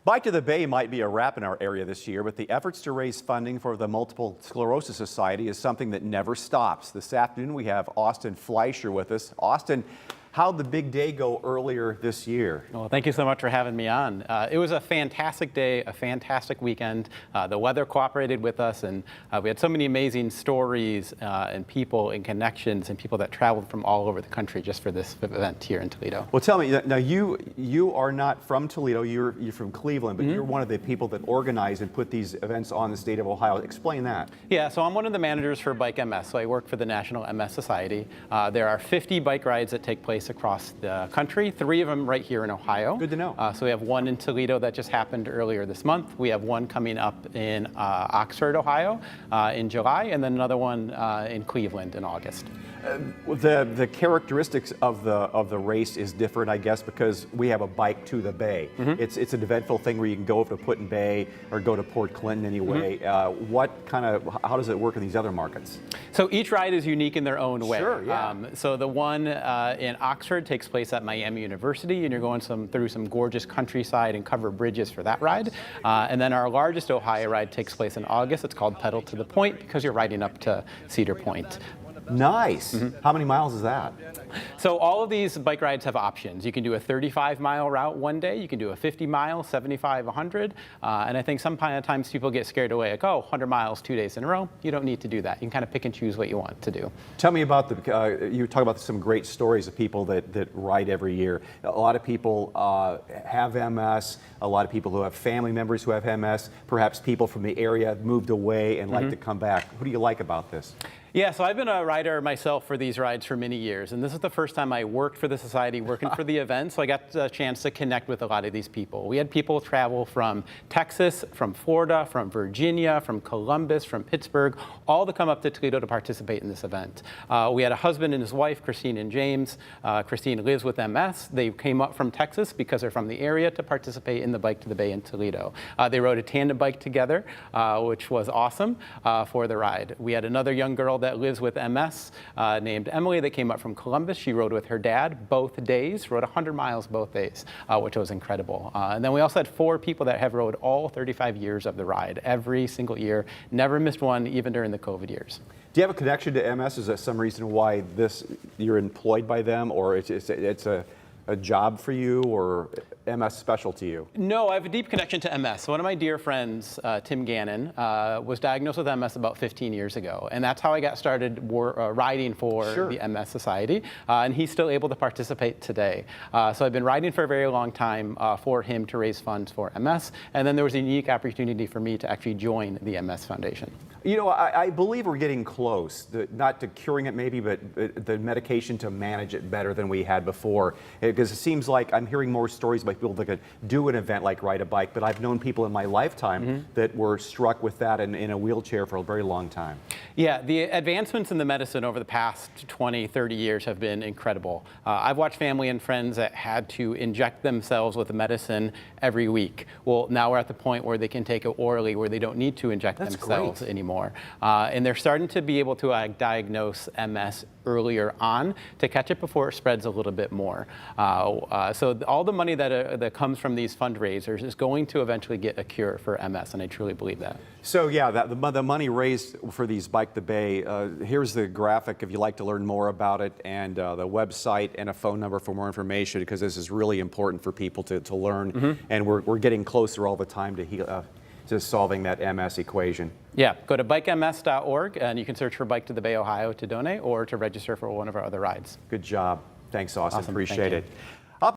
Bike to the Bay might be a wrap in our area this year, but the efforts to raise funding for the Multiple Sclerosis Society is something that never stops. This afternoon we have Fleischer with us. Austin, how'd the big day go earlier this year? Well, thank you so much for having me on. It was a fantastic day, a fantastic weekend. The weather cooperated with us, and we had so many amazing stories and people and connections and people that traveled from all over the country just for this event here in Toledo. Well, tell me, now you are not from Toledo, you're from Cleveland, but you're one of the people that organize and put these events on the state of Ohio. Explain that. Yeah, so I'm one of the managers for Bike MS, so I work for the National MS Society. There are 50 bike rides that take place across the country, 3 of them right here in Ohio. Good to know. So we have one in Toledo that just happened earlier this month. We have one coming up in Oxford, Ohio in July, and then another one in Cleveland in August. The characteristics of the race is different, I guess, because we have a bike to the bay. It's an eventful thing where you can go to Put-in Bay or go to Port Clinton anyway. How does it work in these other markets? So each ride is unique in their own way. Sure, yeah. So the one in Oxford takes place at Miami University, and you're going through some gorgeous countryside and covered bridges for that ride. And then our largest Ohio ride takes place in August. It's called Pedal to the Point because you're riding up to Cedar Point. Nice. How many miles is that? So all of these bike rides have options. You can do a 35-mile route one day. You can do a 50-mile, 75, 100. And I think sometimes people get scared away, like, oh, 100 miles 2 days in a row. You don't need to do that. You can kind of pick and choose what you want to do. Tell me about you talk about some great stories of people that ride every year. A lot of people have MS. A lot of people who have family members who have MS. Perhaps people from the area moved away and like to come back. What do you like about this? Yeah, so I've been a rider myself for these rides for many years, and this is the first time I worked for the society, working for the event, so I got the chance to connect with a lot of these people. We had people travel from Texas, from Florida, from Virginia, from Columbus, from Pittsburgh, all to come up to Toledo to participate in this event. We had a husband and his wife, Christine and James. Christine lives with MS. They came up from Texas because they're from the area to participate in the Bike to the Bay in Toledo. They rode a tandem bike together, which was awesome for the ride. We had another young girl that lives with MS named Emily that came up from Columbus. She rode with her dad both days, rode 100 miles both days, which was incredible. And then we also had 4 people that have rode all 35 years of the ride, every single year, never missed one, even during the COVID years. Do you have a connection to MS? Is there some reason why you're employed by them, or it's a job for you, or MS special to you? No, I have a deep connection to MS. One of my dear friends, Tim Gannon, was diagnosed with MS about 15 years ago, and that's how I got started riding for the MS Society, and he's still able to participate today. So I've been riding for a very long time for him to raise funds for MS, and then there was a unique opportunity for me to actually join the MS Foundation. You know, I believe we're getting close, not to curing it maybe, but the medication to manage it better than we had before. Because it seems like I'm hearing more stories about people that could do an event like ride a bike, but I've known people in my lifetime that were struck with that in a wheelchair for a very long time. Yeah, the advancements in the medicine over the past 20, 30 years have been incredible. I've watched family and friends that had to inject themselves with the medicine every week. Well, now we're at the point where they can take it orally, where they don't need to inject themselves anymore. And they're starting to be able to diagnose MS earlier on to catch it before it spreads a little bit more. So all the money that comes from these fundraisers is going to eventually get a cure for MS, and I truly believe that. So yeah, the money raised for these Bike the Bay, here's the graphic if you'd like to learn more about it, and the website and a phone number for more information, because this is really important for people to learn, and we're getting closer all the time to solving that MS equation. Yeah, go to bikems.org, and you can search for Bike to the Bay, Ohio to donate or to register for one of our other rides. Good job. Thanks, Austin. Awesome. Appreciate it.